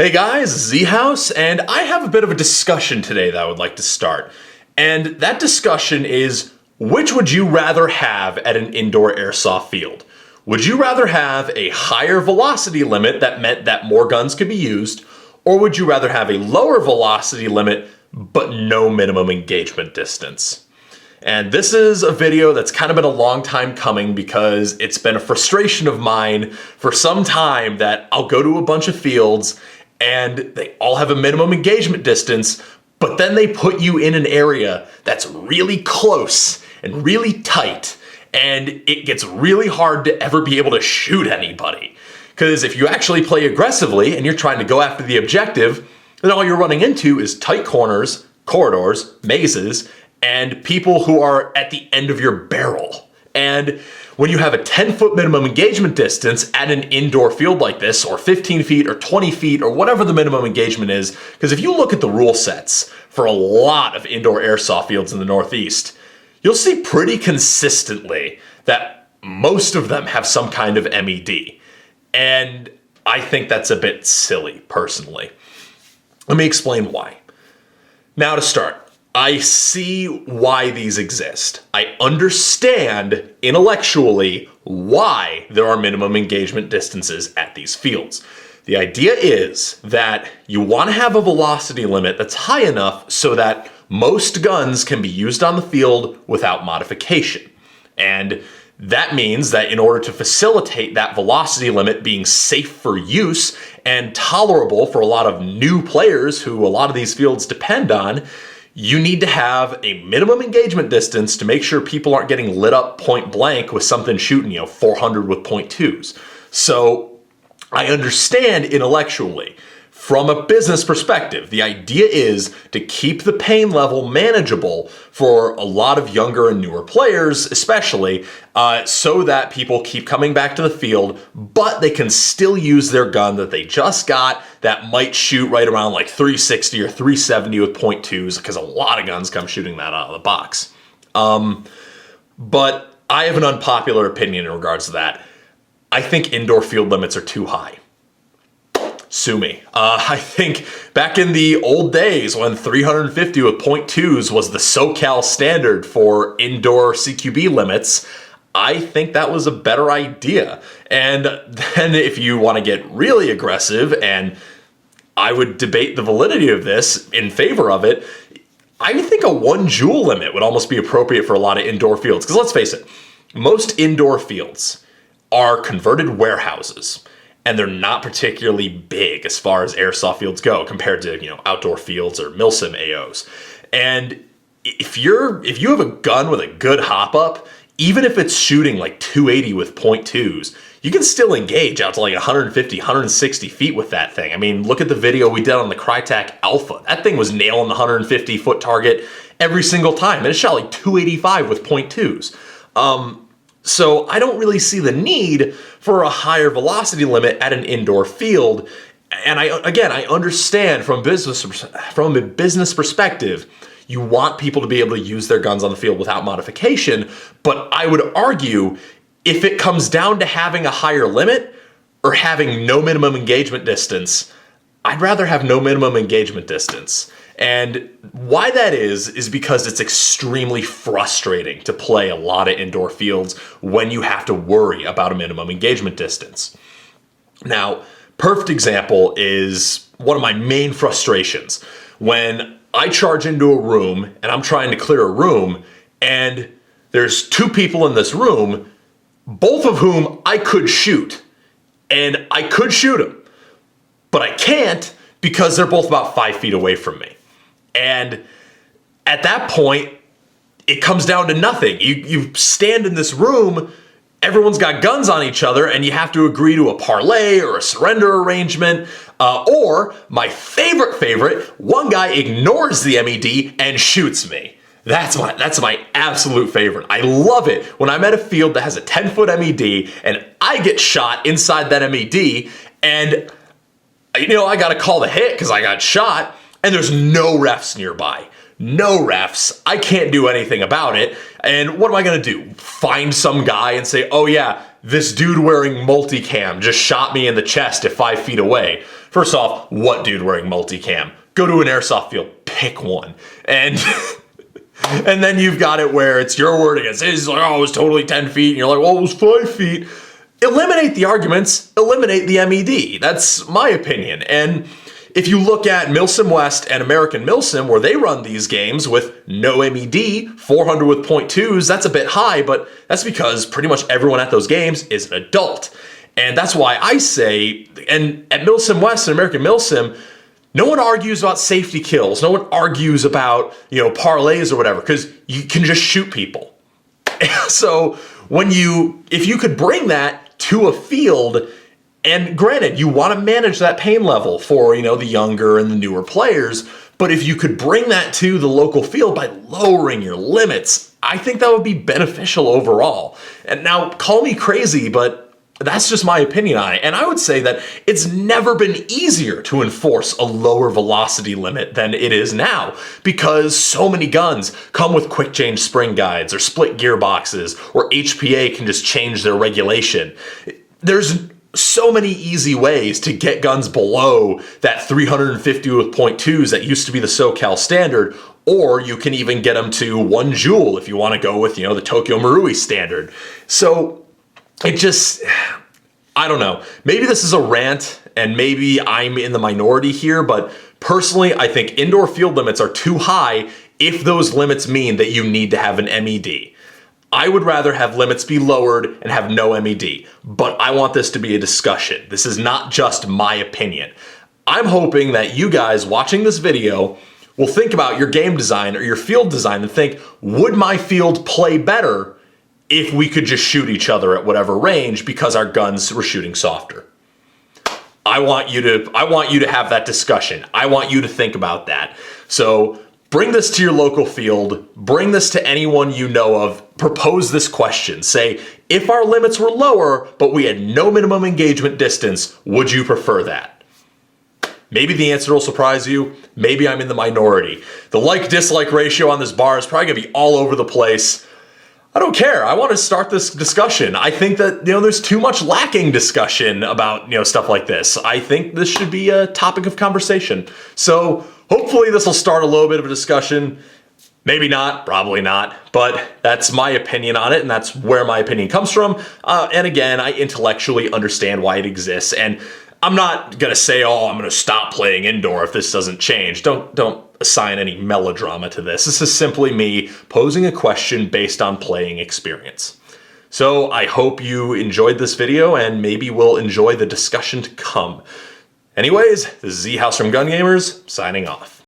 Hey guys, Z-House, and I have a bit of a discussion today that I would like to start. And that discussion is, which would you rather have at an indoor airsoft field? Would you rather have a higher velocity limit that meant that more guns could be used, or would you rather have a lower velocity limit but no minimum engagement distance? And this is a video that's kind of been a long time coming because it's been a frustration of mine for some time that I'll go to a bunch of fields and they all have a minimum engagement distance, but then they put you in an area that's really close and really tight, and it gets really hard to ever be able to shoot anybody. Because if you actually play aggressively and you're trying to go after the objective, then all you're running into is tight corners, corridors, mazes, and people who are at the end of your barrel. And when you have a 10-foot minimum engagement distance at an indoor field like this, or 15 feet or 20 feet or whatever the minimum engagement is, because if you look at the rule sets for a lot of indoor airsoft fields in the Northeast, you'll see pretty consistently that most of them have some kind of MED. And I think that's a bit silly, personally. Let me explain why. Now to start, I see why these exist. I understand intellectually why there are minimum engagement distances at these fields. The idea is that you want to have a velocity limit that's high enough so that most guns can be used on the field without modification. And that means that in order to facilitate that velocity limit being safe for use and tolerable for a lot of new players who a lot of these fields depend on, you need to have a minimum engagement distance to make sure people aren't getting lit up point blank with something shooting, 400 with .2s. So I understand intellectually. From a business perspective, the idea is to keep the pain level manageable for a lot of younger and newer players, especially, so that people keep coming back to the field, but they can still use their gun that they just got that might shoot right around like 360 or 370 with .2s, because a lot of guns come shooting that out of the box. But I have an unpopular opinion in regards to that. I think indoor field limits are too high. Sue me. I think back in the old days when 350 with .2s was the SoCal standard for indoor CQB limits, I think that was a better idea. And then if you want to get really aggressive, and I would debate the validity of this in favor of it, I think a 1 joule limit would almost be appropriate for a lot of indoor fields. Because let's face it, most indoor fields are converted warehouses. And they're not particularly big as far as airsoft fields go compared to, outdoor fields or milsim AOs. And if you have a gun with a good hop up, even if it's shooting like 280 with .2s, you can still engage out to like 150, 160 feet with that thing. I mean, look at the video we did on the Crytek Alpha. That thing was nailing the 150 foot target every single time. And it shot like 285 with .2s. So I don't really see the need for a higher velocity limit at an indoor field. And I understand from a business perspective, you want people to be able to use their guns on the field without modification. But I would argue if it comes down to having a higher limit or having no minimum engagement distance, I'd rather have no minimum engagement distance. And why that is because it's extremely frustrating to play a lot of indoor fields when you have to worry about a minimum engagement distance. Now, perfect example is one of my main frustrations. When I charge into a room and I'm trying to clear a room and there's 2 people in this room, both of whom I could shoot. And I could shoot them, but I can't because they're both about 5 feet away from me. And at that point, it comes down to nothing. You stand in this room, everyone's got guns on each other, and you have to agree to a parlay or a surrender arrangement. Or, my favorite, one guy ignores the MED and shoots me. That's my absolute favorite. I love it when I'm at a field that has a 10-foot MED and I get shot inside that MED, and I gotta call the hit because I got shot. And there's no refs nearby. No refs. I can't do anything about it. And what am I going to do? Find some guy and say, oh yeah, this dude wearing multicam just shot me in the chest at 5 feet away. First off, what dude wearing multicam? Go to an airsoft field, pick one. And and then you've got it where it's your word against his. He's like, oh, it was totally 10 feet. And you're like, well, it was 5 feet. Eliminate the arguments, eliminate the MED. That's my opinion. And if you look at Milsim West and American Milsim, where they run these games with no MED, 400 with .2s, that's a bit high, but that's because pretty much everyone at those games is an adult. And that's why I say, and at Milsim West and American Milsim, no one argues about safety kills. No one argues about, parlays or whatever, because you can just shoot people. So if you could bring that to a field, and granted, you want to manage that pain level for, the younger and the newer players, but if you could bring that to the local field by lowering your limits, I think that would be beneficial overall. And now, call me crazy, but that's just my opinion on it. And I would say that it's never been easier to enforce a lower velocity limit than it is now, because so many guns come with quick change spring guides or split gearboxes, or HPA can just change their regulation. There's so many easy ways to get guns below that 350 with .2s that used to be the SoCal standard, or you can even get them to 1 joule if you want to go with, the Tokyo Marui standard. So it just, I don't know. Maybe this is a rant and maybe I'm in the minority here, but personally, I think indoor field limits are too high if those limits mean that you need to have an MED. I would rather have limits be lowered and have no MED, but I want this to be a discussion. This is not just my opinion. I'm hoping that you guys watching this video will think about your game design or your field design and think, would my field play better if we could just shoot each other at whatever range because our guns were shooting softer? I want you to have that discussion. I want you to think about that. So bring this to your local field, bring this to anyone you know of, propose this question. Say, if our limits were lower, but we had no minimum engagement distance, would you prefer that? Maybe the answer will surprise you. Maybe I'm in the minority. The like-dislike ratio on this bar is probably gonna be all over the place. I don't care. I want to start this discussion. I think that, there's too much lacking discussion about, stuff like this. I think this should be a topic of conversation. So hopefully this will start a little bit of a discussion. Maybe not, probably not, but that's my opinion on it, and that's where my opinion comes from. And again, I intellectually understand why it exists, and I'm not gonna say, oh, I'm gonna stop playing indoor if this doesn't change. Don't assign any melodrama to this. This is simply me posing a question based on playing experience. So I hope you enjoyed this video, and maybe we'll enjoy the discussion to come. Anyways, this is Z House from Gun Gamers, signing off.